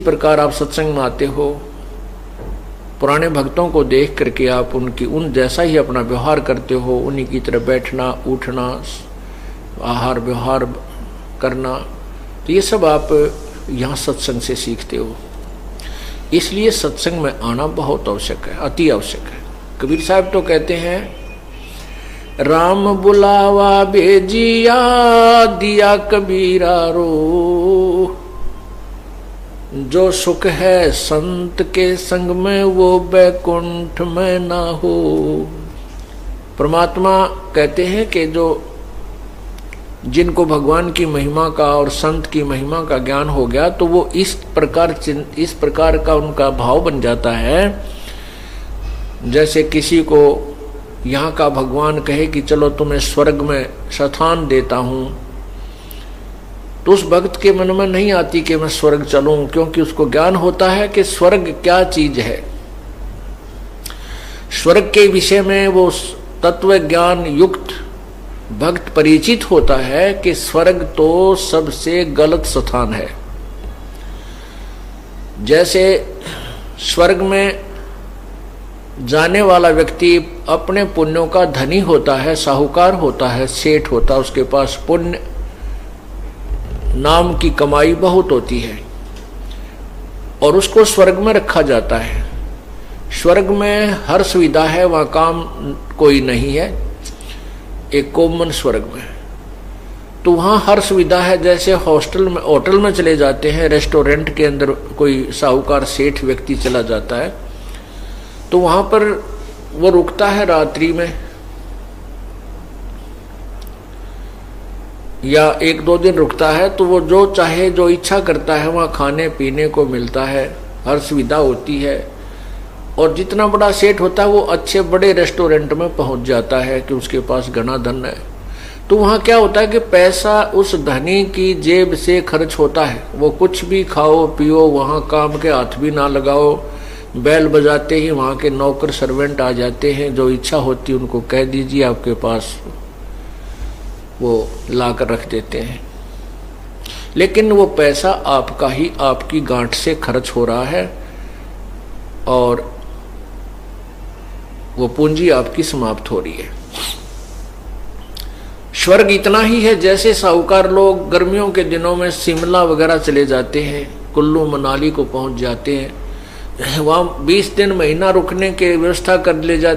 प्रकार आप सत्संग में आते हो, पुराने भक्तों को देख करके आप उन जैसा ही अपना व्यवहार करते हो, उन्हीं की तरह बैठना, उठना, आहार व्यवहार करना, तो ये सब आप यहाँ सत्संग से सीखते हो। इसलिए सत्संग में आना बहुत आवश्यक है, अति आवश्यक है। कबीर साहब तो कहते हैं, राम बुलावा भेजिया दिया कबीरा रो, जो सुख है संत के संग में वो बैकुंठ में ना हो। परमात्मा कहते हैं कि जो जिनको भगवान की महिमा का और संत की महिमा का ज्ञान हो गया, तो वो इस प्रकार का उनका भाव बन जाता है, जैसे किसी को यहाँ का भगवान कहे कि चलो तुम्हें स्वर्ग में स्थान देता हूँ, तो उस भक्त के मन में नहीं आती कि मैं स्वर्ग चलूं, क्योंकि उसको ज्ञान होता है कि स्वर्ग क्या चीज है। स्वर्ग के विषय में वो तत्व ज्ञान युक्त भक्त परिचित होता है कि स्वर्ग तो सबसे गलत स्थान है। जैसे स्वर्ग में जाने वाला व्यक्ति अपने पुण्यों का धनी होता है, साहूकार होता है, सेठ होता है, उसके पास पुण्य नाम की कमाई बहुत होती है और उसको स्वर्ग में रखा जाता है। स्वर्ग में हर सुविधा है, वहाँ काम कोई नहीं है, एक कॉमन स्वर्ग में, तो वहाँ हर सुविधा है। जैसे होटल में चले जाते हैं, रेस्टोरेंट के अंदर कोई साहूकार सेठ व्यक्ति चला जाता है, तो वहाँ पर वो रुकता है रात्रि में या 1-2 दिन रुकता है, तो वो जो चाहे जो इच्छा करता है वहाँ खाने पीने को मिलता है, हर सुविधा होती है। और जितना बड़ा सेठ होता है वो अच्छे बड़े रेस्टोरेंट में पहुँच जाता है कि उसके पास घना धन है। तो वहाँ क्या होता है कि पैसा उस धनी की जेब से खर्च होता है, वो कुछ भी खाओ पियो, वहाँ काम के हाथ भी ना लगाओ, बैल बजाते ही वहाँ के नौकर सर्वेंट आ जाते हैं, जो इच्छा होती है उनको कह दीजिए आपके पास, वो लाकर रख देते हैं। लेकिन वो पैसा आपका ही आपकी गांठ से खर्च हो रहा है और वो पूंजी आपकी समाप्त हो रही है। स्वर्ग इतना ही है, जैसे साहूकार लोग गर्मियों के दिनों में शिमला वगैरह चले जाते हैं, कुल्लू मनाली को पहुंच जाते हैं, वहाँ 20 दिन महीना रुकने की व्यवस्था कर ले जाते